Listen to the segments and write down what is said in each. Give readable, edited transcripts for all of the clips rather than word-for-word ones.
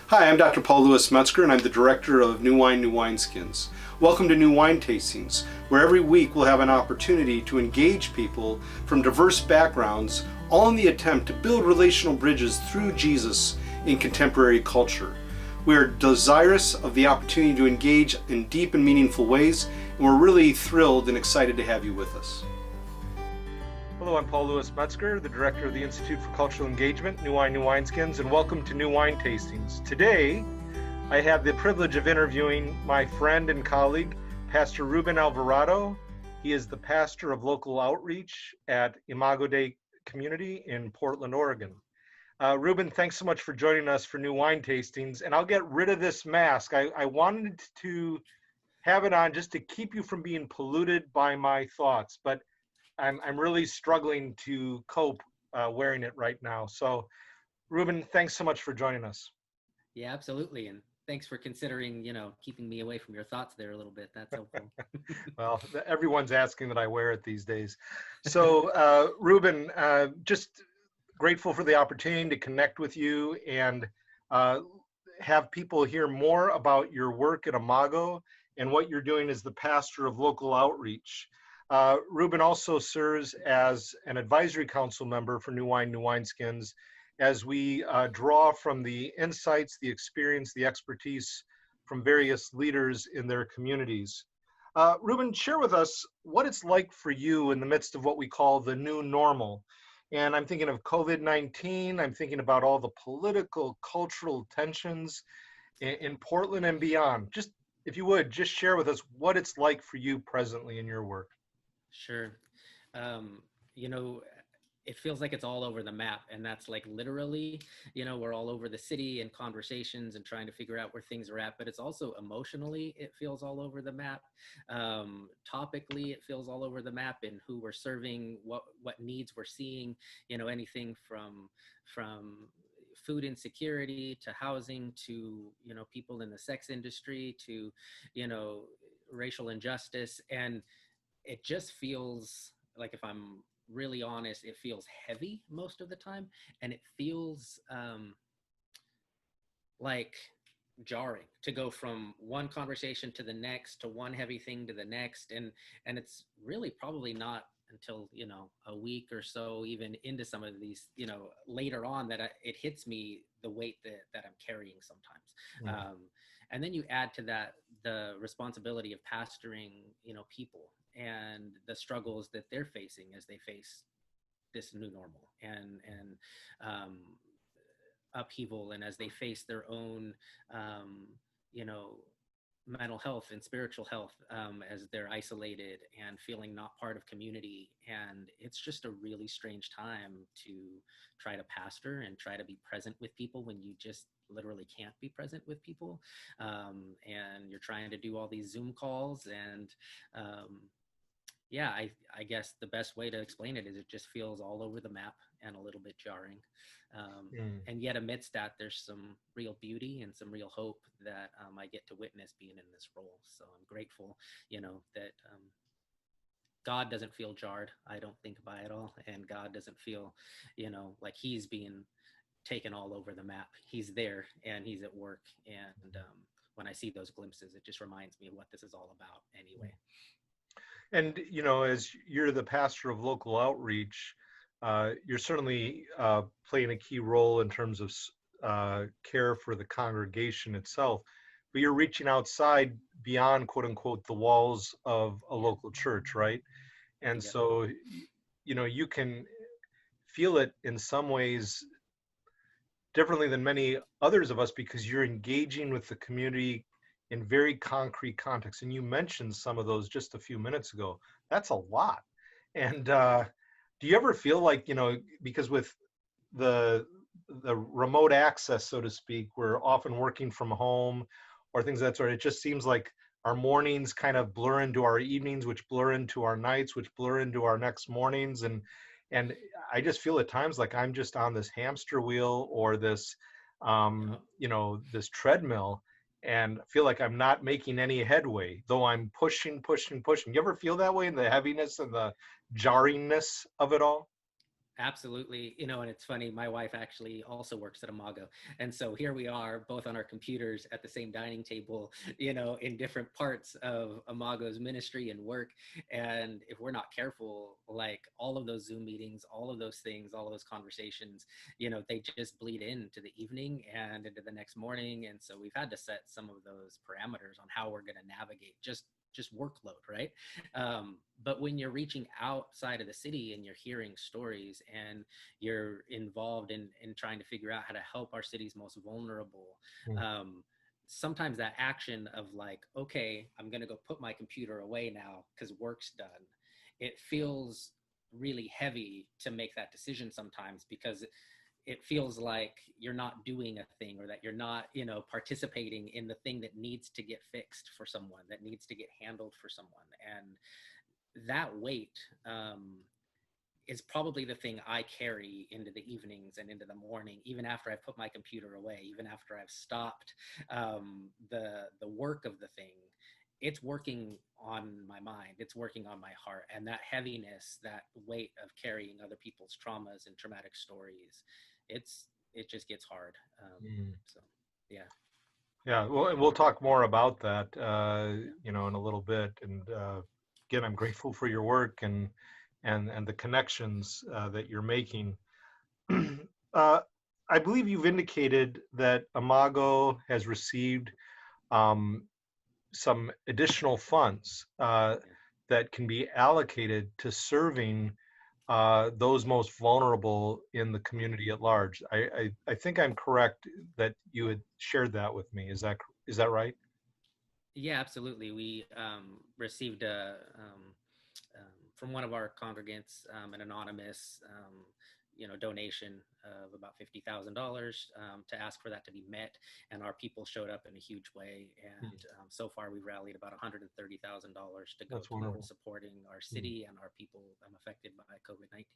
Hi, I'm Dr. Paul Louis Metzger, and I'm the director of New Wine, New Wineskins. Welcome to New Wine Tastings, where every week we'll have an opportunity to engage people from diverse backgrounds, all in the attempt to build relational bridges through Jesus in contemporary culture. We are desirous of the opportunity to engage in deep and meaningful ways, and we're really thrilled and excited to have you with us. Hello, I'm Paul Louis Metzger, the director of the Institute for Cultural Engagement, New Wine, New Wineskins, and welcome to New Wine Tastings. Today, I have the privilege of interviewing my friend and colleague, Pastor Ruben Alvarado. He is the pastor of local outreach at Imago Dei Community in Portland, Oregon. Ruben, thanks so much for joining us for New Wine Tastings, and I'll get rid of this mask. I wanted to have it on just to keep you from being polluted by my thoughts, but I'm really struggling to cope wearing it right now. So, Ruben, thanks so much for joining us. Yeah, absolutely. And thanks for considering, keeping me away from your thoughts there a little bit. That's helpful. Well, everyone's asking that I wear it these days. So, Ruben, just grateful for the opportunity to connect with you and have people hear more about your work at Imago and what you're doing as the pastor of local outreach. Ruben also serves as an advisory council member for New Wine, New Wineskins, as we draw from the insights, the experience, the expertise from various leaders in their communities. Ruben, share with us what it's like for you in the midst of what we call the new normal. And I'm thinking of COVID-19, I'm thinking about all the political, cultural tensions in Portland and beyond. Just, if you would, just share with us what it's like for you presently in your work. Sure. Um, you know, it feels like it's all over the map, and that's like literally, we're all over the city in conversations and trying to figure out where things are at, but it's also emotionally, it feels all over the map. Topically, it feels all over the map in who we're serving, what needs we're seeing, anything from food insecurity to housing to, people in the sex industry to, you know, racial injustice. And it just feels like, if I'm really honest, it feels heavy most of the time, and it feels like jarring to go from one conversation to the next, to one heavy thing to the next. And it's really probably not until, a week or so even into some of these, later on, that it hits me the weight that I'm carrying sometimes. And then you add to that the responsibility of pastoring, people, and the struggles that they're facing as they face this new normal, and upheaval, and as they face their own, you know, mental health and spiritual health, as they're isolated and feeling not part of community. And it's just a really strange time to try to pastor and try to be present with people when you just literally can't be present with people. And you're trying to do all these Zoom calls, and yeah, I guess the best way to explain it is it just feels all over the map and a little bit jarring. And yet amidst that, there's some real beauty and some real hope that I get to witness being in this role. So I'm grateful, that God doesn't feel jarred, I don't think, by it all. And God doesn't feel, like he's being taken all over the map. He's there and he's at work. And when I see those glimpses, it just reminds me of what this is all about anyway. And, as you're the pastor of local outreach, you're certainly playing a key role in terms of care for the congregation itself, but you're reaching outside beyond, quote unquote, the walls of a local church, right? And Yep. so, you can feel it in some ways differently than many others of us because you're engaging with the community in very concrete contexts. And you mentioned some of those just a few minutes ago. That's a lot. And do you ever feel like, because with the remote access, so to speak, we're often working from home or things of that sort, it just seems like our mornings kind of blur into our evenings, which blur into our nights, which blur into our next mornings. And I just feel at times like I'm just on this hamster wheel or this, Yeah. this treadmill, and feel like I'm not making any headway, though I'm pushing. You ever feel that way in the heaviness and the jarringness of it all? Absolutely. And it's funny, my wife actually also works at Imago. And so here we are, both on our computers at the same dining table, in different parts of Imago's ministry and work. And if we're not careful, like all of those Zoom meetings, all of those things, all of those conversations, they just bleed into the evening and into the next morning. And so we've had to set some of those parameters on how we're going to navigate just workload, right? But when you're reaching outside of the city and you're hearing stories and you're involved in trying to figure out how to help our city's most vulnerable, Mm. sometimes that action of like, okay, I'm going to go put my computer away now because work's done, it feels really heavy to make that decision sometimes, because it feels like you're not doing a thing, or that you're not, participating in the thing that needs to get fixed for someone, that needs to get handled for someone. And that weight is probably the thing I carry into the evenings and into the morning, even after I've put my computer away, even after I've stopped the work of the thing. It's working on my mind, it's working on my heart, and that heaviness, that weight of carrying other people's traumas and traumatic stories, it just gets hard. Mm. So yeah. Yeah, well, and we'll talk more about that, in a little bit. And again, I'm grateful for your work and the connections that you're making. uh, I believe you've indicated that Imago has received um, some additional funds Yeah. that can be allocated to serving those most vulnerable in the community at large. I think I'm correct that you had shared that with me. Is that right? Yeah, absolutely. We received from one of our congregants, an anonymous, donation of about $50,000 to ask for that to be met, and our people showed up in a huge way. Mm. And so far, we've rallied about $130,000 to go That's towards wonderful. supporting our Mm. city and our people affected by COVID-19.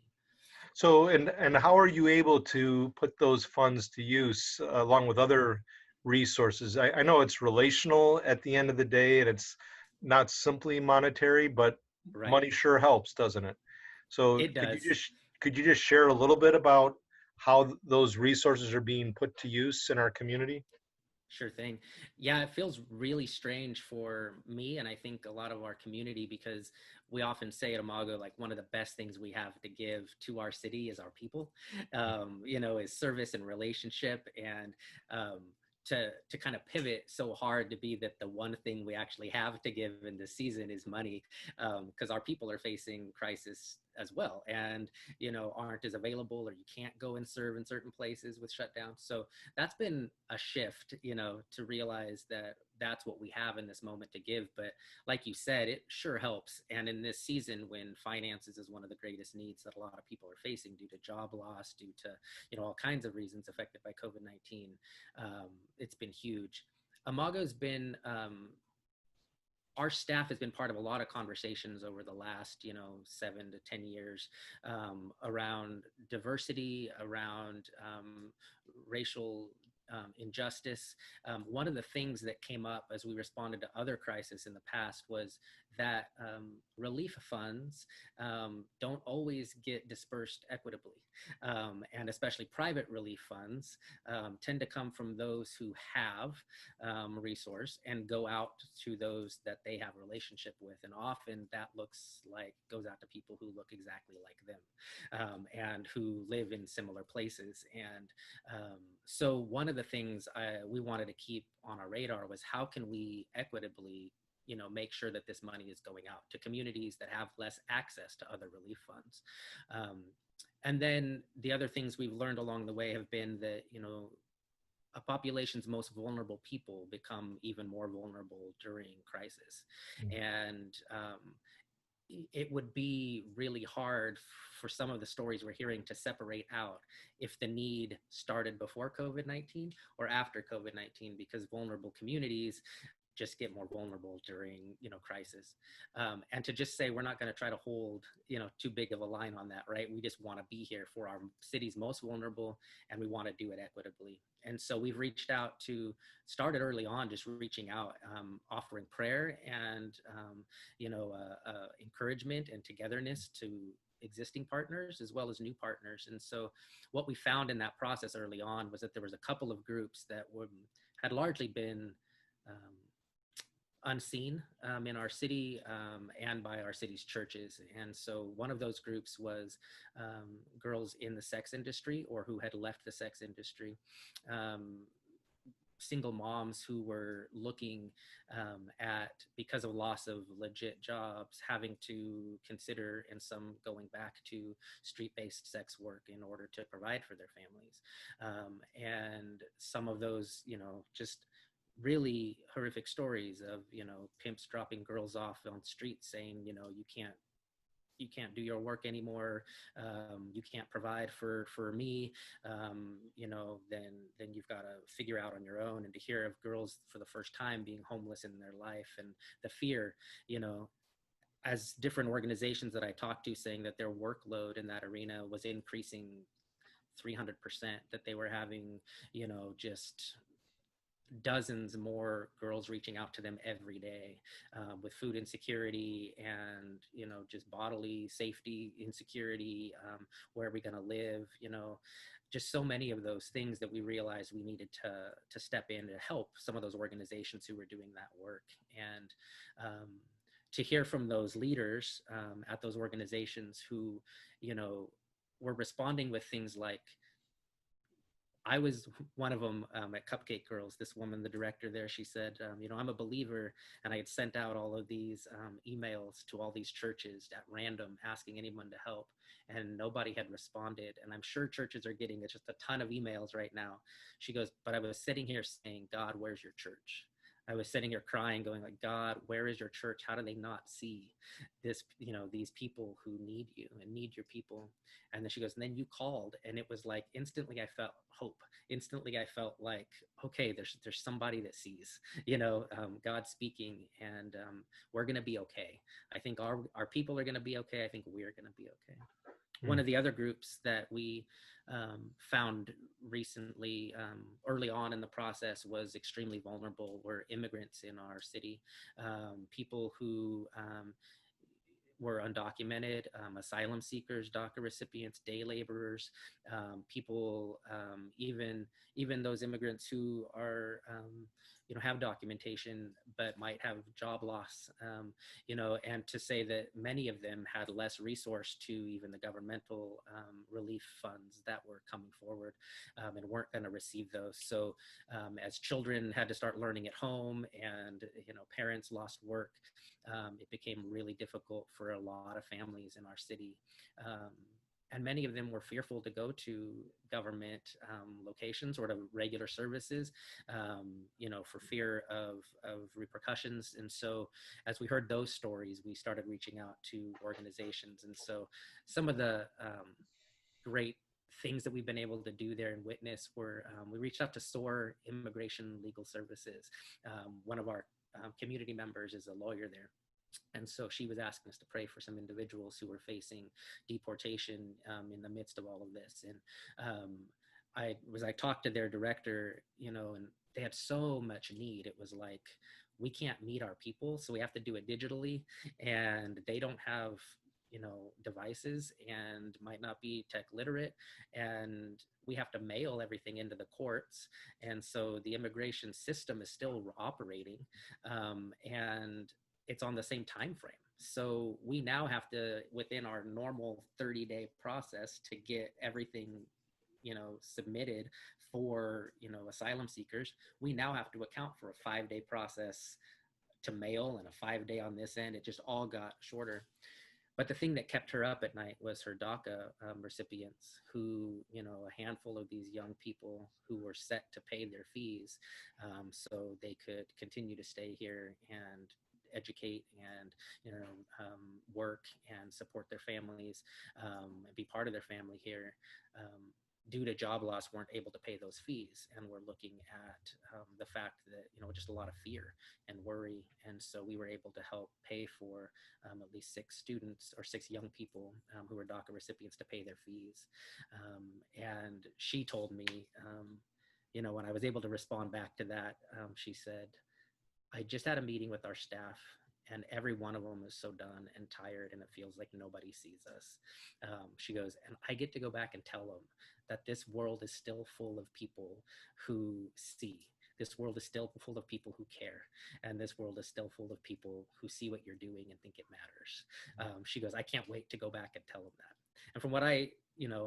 So, and how are you able to put those funds to use along with other resources? I know it's relational at the end of the day, and it's not simply monetary, but Right. money sure helps, doesn't it? So, It does. could you just share a little bit about how those resources are being put to use in our community? Sure thing. Yeah, it feels really strange for me, and I think a lot of our community, because we often say at Imago, like one of the best things we have to give to our city is our people, is service and relationship. And um, to kind of pivot so hard to be that the one thing we actually have to give in this season is money, because our people are facing crisis as well, and aren't as available, or you can't go and serve in certain places with shutdowns. So that's been a shift, to realize that that's what we have in this moment to give. But like you said, it sure helps. And in this season, when finances is one of the greatest needs that a lot of people are facing due to job loss, due to, all kinds of reasons affected by COVID-19, it's been huge. Imago's been, our staff has been part of a lot of conversations over the last 7 to 10 years, around diversity, around racial injustice. One of the things that came up as we responded to other crises in the past was that relief funds don't always get dispersed equitably, and especially private relief funds tend to come from those who have resource and go out to those that they have relationship with. And often that looks like goes out to people who look exactly like them, and who live in similar places. And so one of the things we wanted to keep on our radar was, how can we equitably make sure that this money is going out to communities that have less access to other relief funds. And then the other things we've learned along the way have been that a population's most vulnerable people become even more vulnerable during crisis. Mm. And it would be really hard for some of the stories we're hearing to separate out if the need started before COVID-19 or after COVID-19, because vulnerable communities just get more vulnerable during crisis. And to just say we're not going to try to hold too big of a line on that, right? We just want to be here for our city's most vulnerable, and we want to do it equitably. And so we've reached out to, started early on, just reaching out, offering prayer and encouragement and togetherness to existing partners as well as new partners. And so what we found in that process early on was that there was a couple of groups that had largely been unseen in our city and by our city's churches. And so one of those groups was girls in the sex industry or who had left the sex industry. Single moms who were looking at, because of loss of legit jobs, having to consider, and some going back to street-based sex work in order to provide for their families. And some of those, just really horrific stories of, pimps dropping girls off on the street saying, you can't do your work anymore. You can't provide for me. Then you've got to figure out on your own. And to hear of girls for the first time being homeless in their life, and the fear, as different organizations that I talked to saying that their workload in that arena was increasing 300%, that they were having, just dozens more girls reaching out to them every day with food insecurity and, just bodily safety insecurity. Where are we going to live? Just so many of those things that we realized we needed to step in to help some of those organizations who were doing that work. And to hear from those leaders at those organizations who, were responding with things like, I was one of them at Cupcake Girls. This woman, the director there, she said, I'm a believer, and I had sent out all of these emails to all these churches at random, asking anyone to help, and nobody had responded. And I'm sure churches are getting just a ton of emails right now. She goes, but I was sitting here saying, God, where's your church? I was sitting here crying, going like, God, where is your church? How do they not see this, these people who need you and need your people? And then she goes, and then you called, and it was like, instantly I felt hope. Instantly I felt like, okay, there's somebody that sees, God speaking, and we're going to be okay. I think our people are going to be okay. I think we're going to be okay. One of the other groups that we found recently, early on in the process, was extremely vulnerable, were immigrants in our city, people who were undocumented, asylum seekers, DACA recipients, day laborers, people, even those immigrants who are, have documentation but might have job loss, and to say that many of them had less resource to even the governmental relief funds that were coming forward, and weren't going to receive those. So as children had to start learning at home, and parents lost work, it became really difficult for a lot of families in our city. And many of them were fearful to go to government locations or to regular services, for fear of repercussions. And so as we heard those stories, we started reaching out to organizations. And so some of the great things that we've been able to do there and witness were, we reached out to SOAR Immigration Legal Services. One of our community members is a lawyer there. And so she was asking us to pray for some individuals who were facing deportation in the midst of all of this. And I talked to their director, and they had so much need. It was like, we can't meet our people, so we have to do it digitally, and they don't have devices and might not be tech literate, and we have to mail everything into the courts. And so the immigration system is still operating, and it's on the same time frame. So we now have to, within our normal 30-day process, to get everything, submitted for, asylum seekers, we now have to account for a 5-day process to mail and a 5-day on this end. It just all got shorter. But the thing that kept her up at night was her DACA recipients, who, a handful of these young people who were set to pay their fees, so they could continue to stay here and educate and work and support their families, and be part of their family here, due to job loss, weren't able to pay those fees. And we're looking at the fact that just a lot of fear and worry. And so we were able to help pay for at least 6 students, or 6 young people who were DACA recipients, to pay their fees. And she told me, when I was able to respond back to that, she said, I just had a meeting with our staff, and every one of them is so done and tired, and it feels like nobody sees us. She goes, and I get to go back and tell them that this world is still full of people who see. This world is still full of people who care, and this world is still full of people who see what you're doing and think it matters. She goes, I can't wait to go back and tell them that. And from what I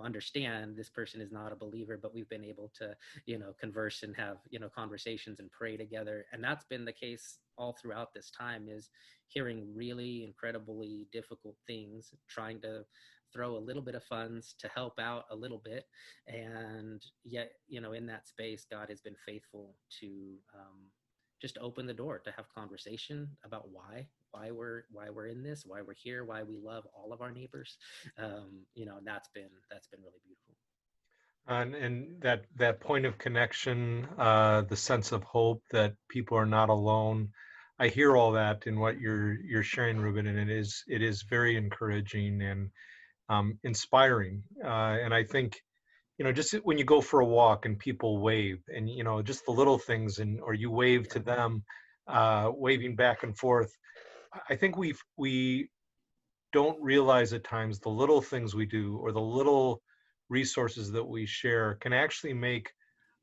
understand, this person is not a believer, but we've been able to converse and have conversations and pray together, and that's been the case all throughout this time, is hearing really incredibly difficult things, trying to throw a little bit of funds to help out a little bit, and yet in that space God has been faithful to just open the door to have conversation about why we're in this, why we're here, why we love all of our neighbors. And that's been really beautiful. And that point of connection, the sense of hope that people are not alone. I hear all that in what you're sharing, Ruben, and it is very encouraging and inspiring. And I think, just when you go for a walk and people wave, and just the little things, or you wave to them, waving back and forth. I think we don't realize at times the little things we do, or the little resources that we share, can actually make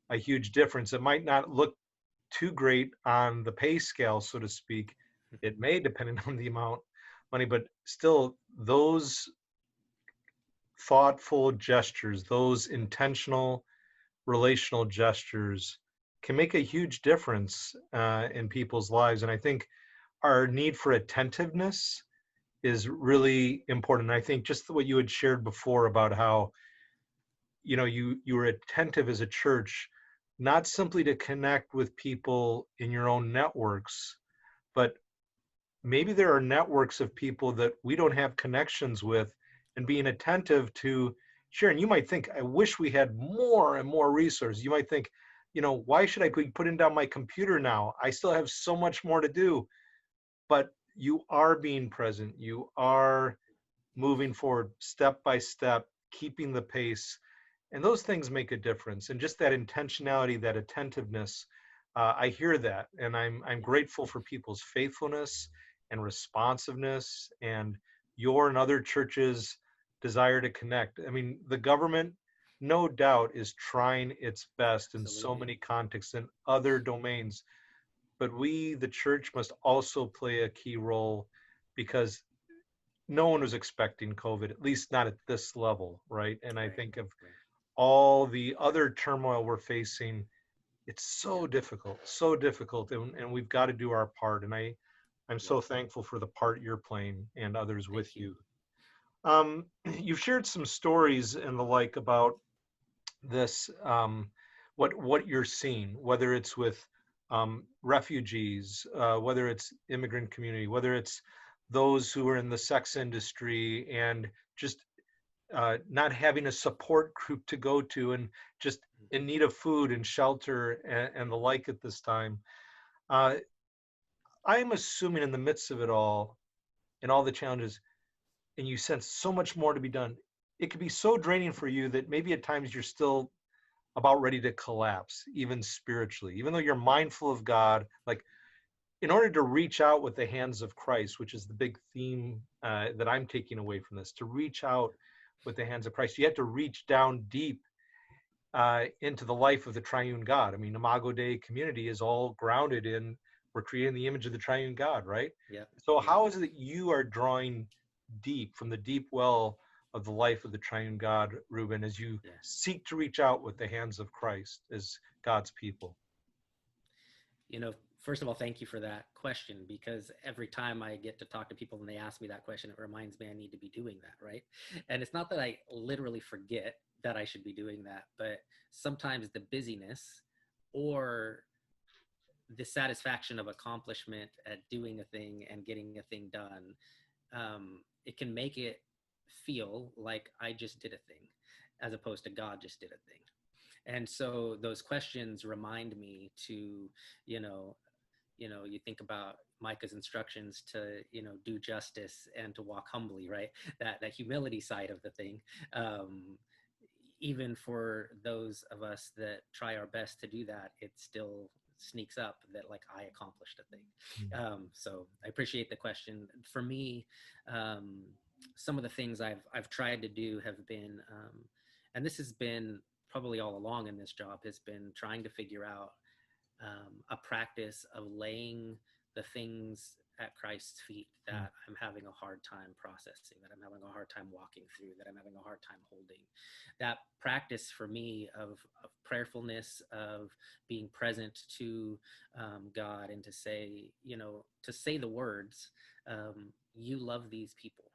a huge difference. It might not look too great on the pay scale, so to speak. It may, depending on the amount of money, but still, those thoughtful gestures, those intentional relational gestures, can make a huge difference in people's lives. And I think our need for attentiveness is really important. I think just what you had shared before about how you were attentive as a church, not simply to connect with people in your own networks, but maybe there are networks of people that we don't have connections with, and being attentive to sharing. You might think, I wish we had more and more resources. You might think, why should I be putting down my computer now? I still have so much more to do. But you are being present. You are moving forward step by step, keeping the pace. And those things make a difference. And just that intentionality, that attentiveness, I hear that. And I'm grateful for people's faithfulness and responsiveness, and your and other churches' desire to connect. I mean, the government, no doubt, is trying its best in so many contexts and other domains. But we, the church, must also play a key role, because no one was expecting COVID, at least not at this level, right? And I think of all the other turmoil we're facing, it's so difficult, and we've got to do our part. And I'm so thankful for the part you're playing, and others with you. You've shared some stories and the like about this, what you're seeing, whether it's with refugees, whether it's immigrant community, whether it's those who are in the sex industry, and just not having a support group to go to, and just in need of food and shelter and the like at this time. I'm assuming in the midst of it all, and all the challenges, and you sense so much more to be done, it could be so draining for you that maybe at times you're still about ready to collapse, even spiritually, even though you're mindful of God. Like, in order to reach out with the hands of Christ, which is the big theme that I'm taking away from this, to reach out with the hands of Christ, you have to reach down deep into the life of the triune God. I mean, Imago Dei community is all grounded in, we're creating the image of the triune God, right? Yeah. So how is it that you are drawing deep from the deep well of the life of the triune God, Ruben, as you seek to reach out with the hands of Christ as God's people? First of all, thank you for that question, because every time I get to talk to people and they ask me that question, it reminds me I need to be doing that, right? And it's not that I literally forget that I should be doing that, but sometimes the busyness or the satisfaction of accomplishment at doing a thing and getting a thing done, it can make it feel like I just did a thing, as opposed to God just did a thing. And so those questions remind me to, you think about Micah's instructions to, do justice and to walk humbly, right? That humility side of the thing. Even for those of us that try our best to do that, it's still sneaks up that like I accomplished a thing. So I appreciate the question. For me, some of the things I've tried to do have been, and this has been probably all along in this job, has been trying to figure out a practice of laying the things at Christ's feet that I'm having a hard time processing, that I'm having a hard time walking through, that I'm having a hard time holding. That practice for me of prayerfulness, of being present to God, and to say, to say the words, you love these people,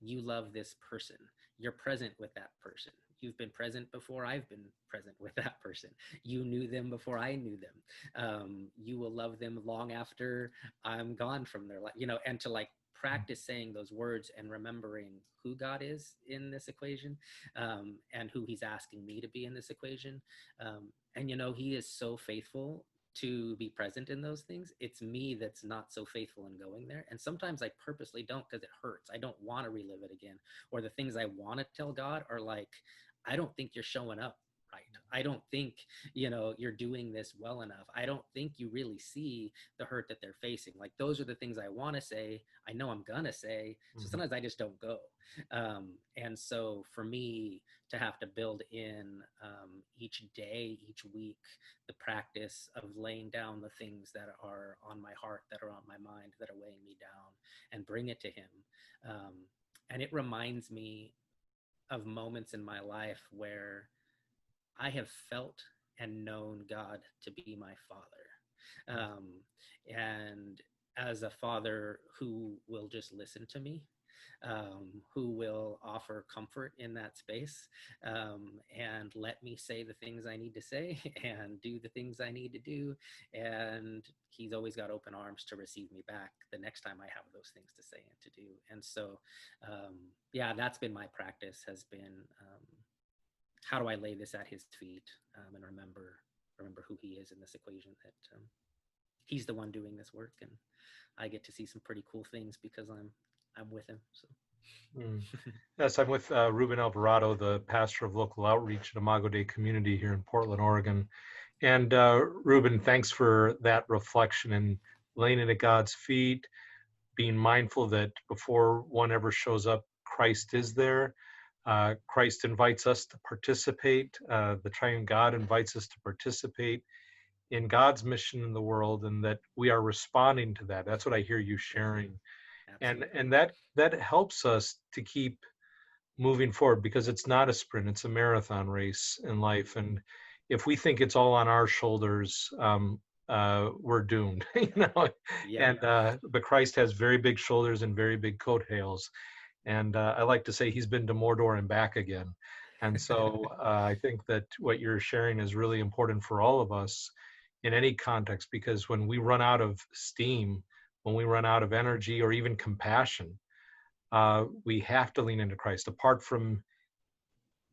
you love this person, you're present with that person. You've been present before I've been present with that person. You knew them before I knew them. You will love them long after I'm gone from their life, and to like practice saying those words and remembering who God is in this equation, and who he's asking me to be in this equation. And he is so faithful to be present in those things. It's me that's not so faithful in going there. And sometimes I purposely don't, because it hurts. I don't want to relive it again. Or the things I want to tell God are like, I don't think you're showing up right. I don't think, you're doing this well enough. I don't think you really see the hurt that they're facing. Like, those are the things I want to say. I know I'm going to say. So sometimes I just don't go. And so for me to have to build in each day, each week, the practice of laying down the things that are on my heart, that are on my mind, that are weighing me down, and bring it to him. And it reminds me of moments in my life where I have felt and known God to be my father. And as a father who will just listen to me, who will offer comfort in that space, and let me say the things I need to say and do the things I need to do. And he's always got open arms to receive me back the next time I have those things to say and to do. And so, that's been my practice, has been, how do I lay this at his feet, and remember who he is in this equation, that he's the one doing this work, and I get to see some pretty cool things because I'm with him. So. Yes, I'm with Ruben Alvarado, the pastor of local outreach at Imago Dei Community here in Portland, Oregon. And Ruben, thanks for that reflection and laying it at God's feet, being mindful that before one ever shows up, Christ is there. Christ invites us to participate. The Triune God invites us to participate in God's mission in the world, and that we are responding to that. That's what I hear you sharing. And that helps us to keep moving forward, because it's not a sprint, it's a marathon race in life. And if we think it's all on our shoulders, we're doomed, but Christ has very big shoulders and very big coattails. And I like to say he's been to Mordor and back again. And so I think that what you're sharing is really important for all of us in any context, because when we run out of steam, when we run out of energy or even compassion, we have to lean into Christ. Apart from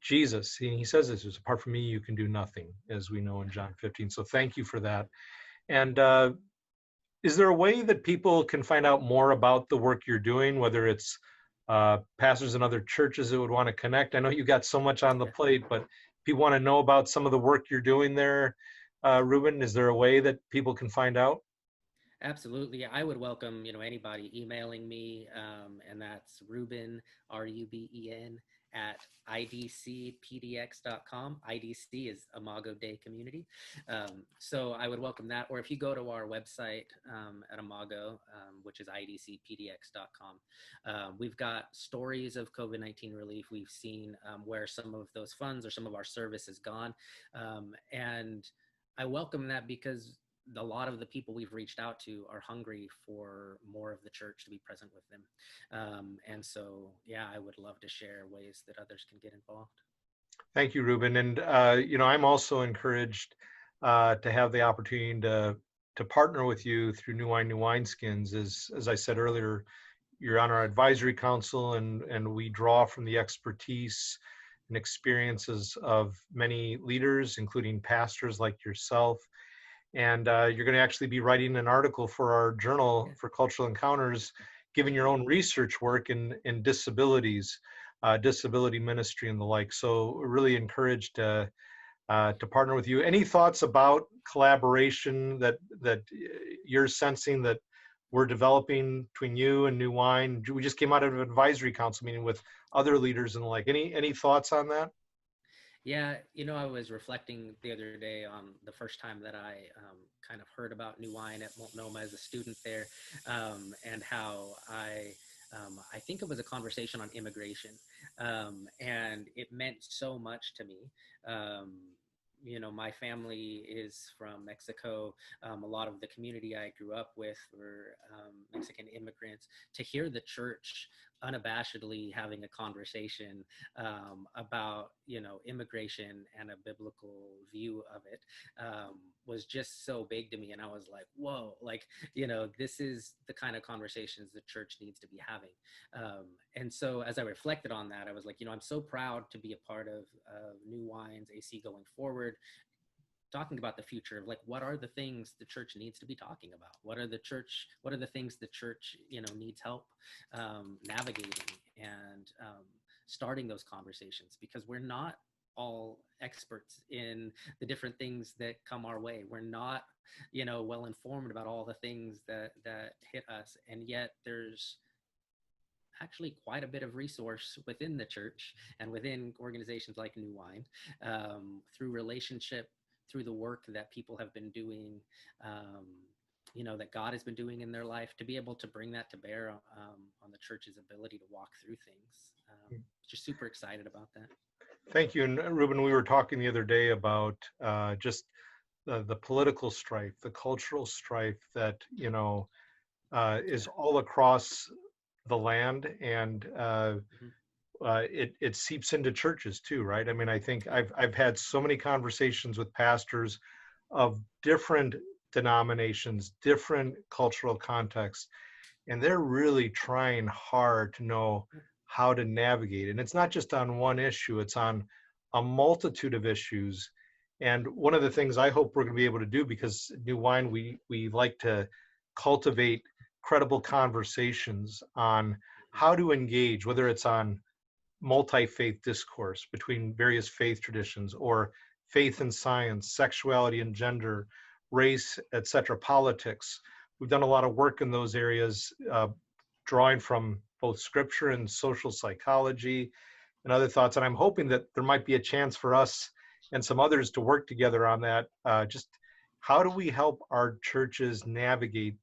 Jesus, he says this, is apart from me, you can do nothing, as we know in John 15. So thank you for that. And is there a way that people can find out more about the work you're doing, whether it's pastors in other churches that would want to connect? I know you got so much on the plate, but if people want to know about some of the work you're doing there, Ruben, is there a way that people can find out? Absolutely. I would welcome, anybody emailing me, and that's Ruben, RUBEN, at idcpdx.com. IDC is Imago Dei Community. So I would welcome that. Or if you go to our website at Imago, which is idcpdx.com, we've got stories of COVID-19 relief. We've seen where some of those funds or some of our service has gone. And I welcome that, because a lot of the people we've reached out to are hungry for more of the church to be present with them. And so, I would love to share ways that others can get involved. Thank you, Ruben. And, I'm also encouraged to have the opportunity to partner with you through New Wine, New Wineskins. As I said earlier, you're on our advisory council, and we draw from the expertise and experiences of many leaders, including pastors like yourself. And you're going to actually be writing an article for our journal for Cultural Encounters, giving your own research work in disabilities, disability ministry and the like. So we're really encouraged to partner with you. Any thoughts about collaboration that you're sensing that we're developing between you and New Wine? We just came out of an advisory council meeting with other leaders and the like. Any thoughts on that? Yeah, I was reflecting the other day on the first time that I kind of heard about New Wine at Multnomah as a student there, and how I think it was a conversation on immigration, and it meant so much to me. My family is from Mexico. A lot of the community I grew up with were Mexican immigrants. To hear the church unabashedly having a conversation about immigration and a biblical view of it was just so big to me, and I was like, whoa, like this is the kind of conversations the church needs to be having. And so as I reflected on that, I was like, I'm so proud to be a part of New Wine's AC going forward, talking about the future of like, what are the things the church needs to be talking about? What are the things the church, needs help navigating and starting those conversations, because we're not all experts in the different things that come our way. We're not, well informed about all the things that hit us. And yet there's actually quite a bit of resource within the church and within organizations like New Wine, through relationship, through the work that people have been doing, that God has been doing in their life, to be able to bring that to bear on the church's ability to walk through things. Just super excited about that. Thank you. And Ruben, we were talking the other day about just the political strife, the cultural strife that, is all across the land, and it seeps into churches too, right? I mean, I think I've had so many conversations with pastors of different denominations, different cultural contexts, and they're really trying hard to know how to navigate. And it's not just on one issue, it's on a multitude of issues. And one of the things I hope we're going to be able to do, because New Wine, we like to cultivate credible conversations on how to engage, whether it's on multi-faith discourse between various faith traditions, or faith and science, sexuality and gender, race, etc., politics. We've done a lot of work in those areas, drawing from both scripture and social psychology and other thoughts. And I'm hoping that there might be a chance for us and some others to work together on that. Just how do we help our churches navigate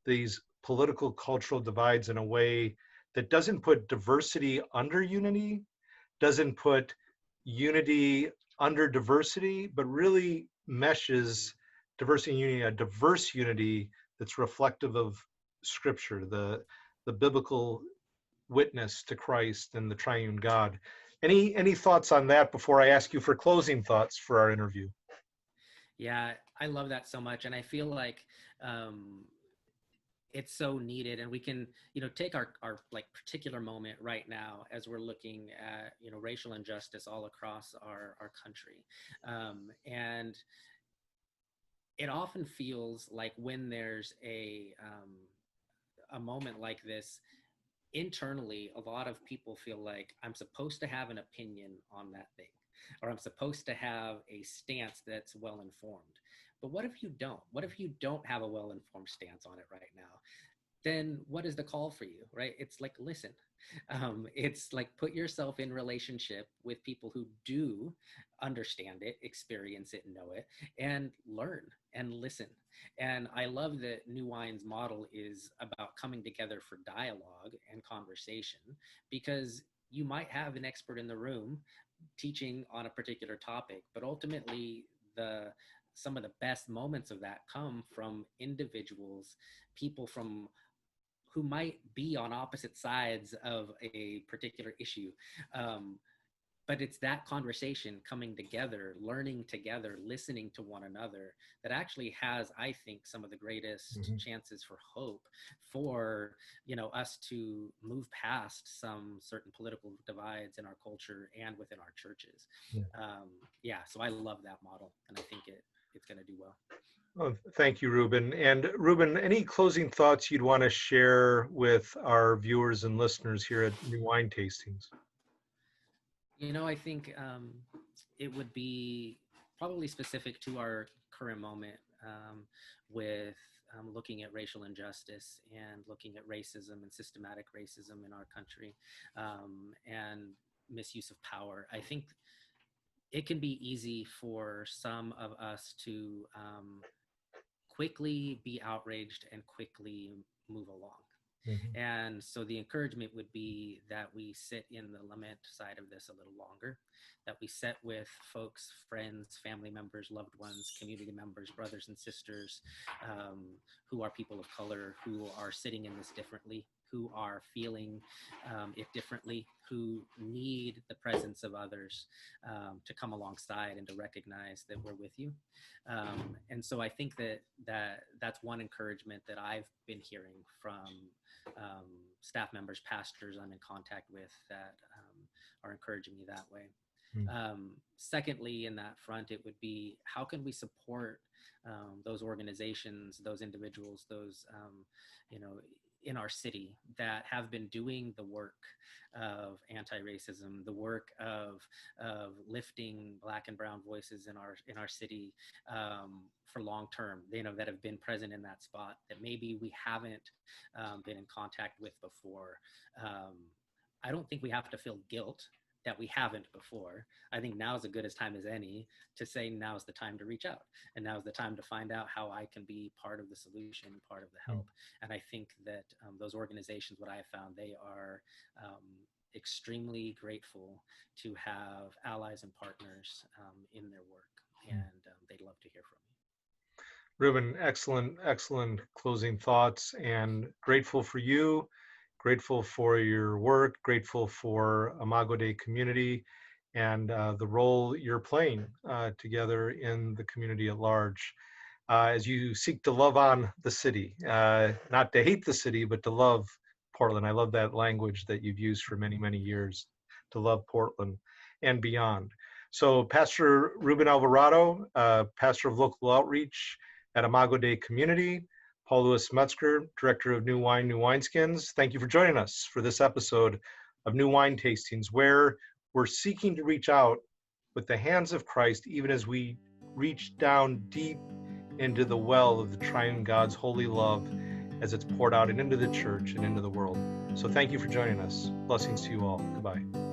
these political, cultural divides in a way that doesn't put diversity under unity, doesn't put unity under diversity, but really meshes diversity and unity, a diverse unity that's reflective of scripture, the biblical witness to Christ and the triune God. Any thoughts on that before I ask you for closing thoughts for our interview? Yeah, I love that so much. And I feel like it's so needed. And we can, take our like particular moment right now as we're looking at, racial injustice all across our country. And it often feels like when there's a moment like this, internally, a lot of people feel like I'm supposed to have an opinion on that thing, or I'm supposed to have a stance that's well informed. But what if you don't? What if you don't have a well-informed stance on it right now? Then what is the call for you, right? It's like, listen, it's like, put yourself in relationship with people who do understand it, experience it, know it, and learn and listen. And I love that New Wine's model is about coming together for dialogue and conversation, because you might have an expert in the room teaching on a particular topic, but ultimately some of the best moments of that come from individuals, people who might be on opposite sides of a particular issue. But it's that conversation coming together, learning together, listening to one another, that actually has, I think, some of the greatest chances for hope for, us to move past some certain political divides in our culture and within our churches. So I love that model, and I think it's going to do well. Oh, thank you, Ruben. And Ruben, any closing thoughts you'd want to share with our viewers and listeners here at New Wine Tastings? I think it would be probably specific to our current moment with looking at racial injustice and looking at racism and systematic racism in our country, and misuse of power. I think it can be easy for some of us to quickly be outraged and quickly move along. Mhm. And so the encouragement would be that we sit in the lament side of this a little longer, that we sit with folks, friends, family members, loved ones, community members, brothers and sisters, who are people of color, who are sitting in this differently, who are feeling it differently, who need the presence of others to come alongside and to recognize that we're with you. And so I think that's one encouragement that I've been hearing from staff members, pastors I'm in contact with that are encouraging me that way. Secondly, in that front, it would be, how can we support those organizations, those individuals, those, in our city that have been doing the work of anti-racism, the work of lifting Black and brown voices in our city for long term, that have been present in that spot that maybe we haven't been in contact with before. I don't think we have to feel guilt that we haven't before. I think now is as good a time as any to say now's the time to reach out, and now's the time to find out how I can be part of the solution, part of the help. And I think that those organizations, what I have found, they are extremely grateful to have allies and partners in their work, and they'd love to hear from you. Ruben, excellent closing thoughts, and grateful for you, grateful for your work, grateful for Imago Dei community and the role you're playing together in the community at large. As you seek to love on the city, not to hate the city, but to love Portland. I love that language that you've used for many, many years, to love Portland and beyond. So Pastor Ruben Alvarado, pastor of local outreach at Imago Dei community, Paul Louis Metzger, director of New Wine, New Wineskins. Thank you for joining us for this episode of New Wine Tastings, where we're seeking to reach out with the hands of Christ, even as we reach down deep into the well of the triune God's holy love as it's poured out and into the church and into the world. So thank you for joining us. Blessings to you all. Goodbye.